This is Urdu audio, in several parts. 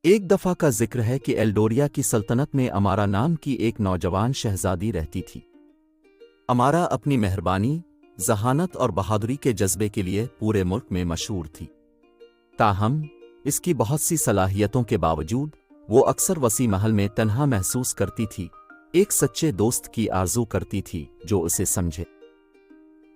ایک دفعہ کا ذکر ہے کہ ایلڈوریا کی سلطنت میں امارا نام کی ایک نوجوان شہزادی رہتی تھی۔ امارا اپنی مہربانی، ذہانت اور بہادری کے جذبے کے لیے پورے ملک میں مشہور تھی۔ تاہم اس کی بہت سی صلاحیتوں کے باوجود وہ اکثر وسیع محل میں تنہا محسوس کرتی تھی، ایک سچے دوست کی آرزو کرتی تھی جو اسے سمجھے۔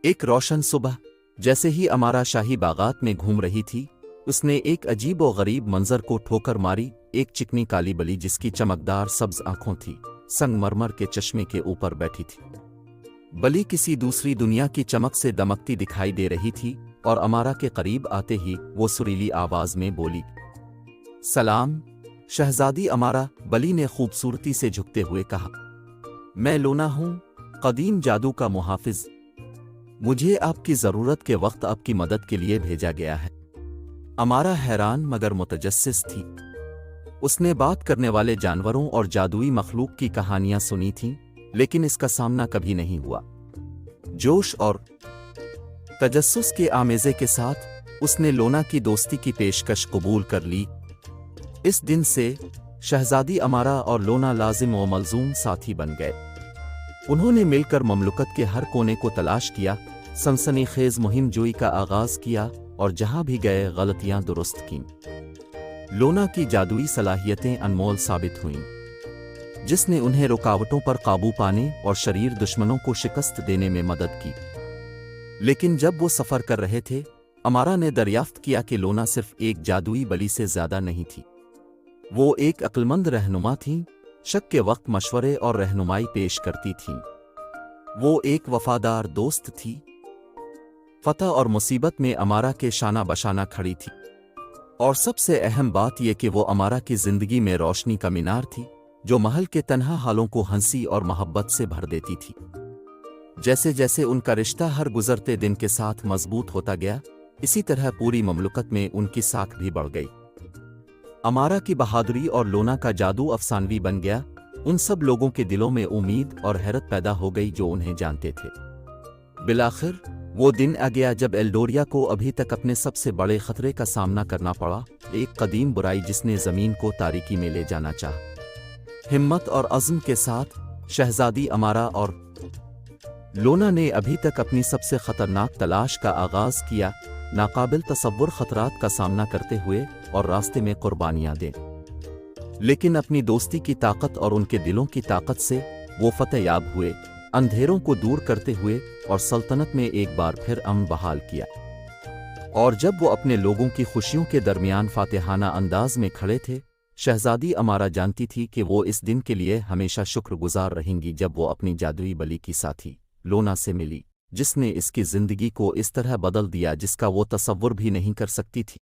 ایک روشن صبح، جیسے ہی امارا شاہی باغات میں گھوم رہی تھی، اس نے ایک عجیب و غریب منظر کو ٹھوکر ماری۔ ایک چکنی کالی بلی جس کی چمکدار سبز آنکھوں تھی، سنگ مرمر کے چشمے کے اوپر بیٹھی تھی۔ بلی کسی دوسری دنیا کی چمک سے دمکتی دکھائی دے رہی تھی، اور امارا کے قریب آتے ہی وہ سریلی آواز میں بولی، سلام شہزادی امارا۔ بلی نے خوبصورتی سے جھکتے ہوئے کہا، میں لونا ہوں، قدیم جادو کا محافظ۔ مجھے آپ کی ضرورت کے وقت آپ کی مدد کے لیے بھیجا گیا ہے۔ امارا حیران مگر متجسس تھی۔ اس نے بات کرنے والے جانوروں اور جادوئی مخلوق کی کہانیاں سنی تھیں، لیکن اس کا سامنا کبھی نہیں ہوا۔ جوش اور تجسس کے آمیزے کے ساتھ اس نے لونا کی دوستی کی پیشکش قبول کر لی۔ اس دن سے شہزادی امارا اور لونا لازم و ملزوم ساتھی بن گئے۔ انہوں نے مل کر مملکت کے ہر کونے کو تلاش کیا، سنسنی خیز مہم جوئی کا آغاز کیا، اور جہاں بھی گئے غلطیاں درست کیں۔ لونا کی جادوئی صلاحیتیں انمول ثابت ہوئیں، جس نے انہیں رکاوٹوں پر قابو پانے اور شریر دشمنوں کو شکست دینے میں مدد کی۔ لیکن جب وہ سفر کر رہے تھے، امارا نے دریافت کیا کہ لونا صرف ایک جادوئی بلی سے زیادہ نہیں تھی۔ وہ ایک عقلمند رہنما تھیں، شک کے وقت مشورے اور رہنمائی پیش کرتی تھیں۔ وہ ایک وفادار دوست تھی، فتح اور مصیبت میں امارا کے شانہ بشانہ کھڑی تھی۔ اور سب سے اہم بات یہ کہ وہ امارا کی زندگی میں روشنی کا مینار تھی، جو محل کے تنہا حالوں کو ہنسی اور محبت سے بھر دیتی تھی۔ جیسے جیسے ان کا رشتہ ہر گزرتے دن کے ساتھ مضبوط ہوتا گیا، اسی طرح پوری مملکت میں ان کی ساکھ بھی بڑھ گئی۔ امارا کی بہادری اور لونا کا جادو افسانوی بن گیا۔ ان سب لوگوں کے دلوں میں امید اور حیرت پیدا ہو گئی جو انہیں جانتے تھے۔ بالآخر وہ دن آ گیا جب ایلڈوریا کو ابھی تک اپنے سب سے بڑے خطرے کا سامنا کرنا پڑا، ایک قدیم برائی جس نے زمین کو تاریکی میں لے جانا چاہا۔ ہمت اور عزم کے ساتھ شہزادی امارا اور لونا نے ابھی تک اپنی سب سے خطرناک تلاش کا آغاز کیا، ناقابل تصور خطرات کا سامنا کرتے ہوئے اور راستے میں قربانیاں دیں۔ لیکن اپنی دوستی کی طاقت اور ان کے دلوں کی طاقت سے وہ فتح یاب ہوئے، اندھیروں کو دور کرتے ہوئے اور سلطنت میں ایک بار پھر امن بحال کیا۔ اور جب وہ اپنے لوگوں کی خوشیوں کے درمیان فاتحانہ انداز میں کھڑے تھے، شہزادی امارا جانتی تھی کہ وہ اس دن کے لیے ہمیشہ شکر گزار رہیں گی جب وہ اپنی جادوئی بلی کی ساتھی لونا سے ملی، جس نے اس کی زندگی کو اس طرح بدل دیا جس کا وہ تصور بھی نہیں کر سکتی تھی۔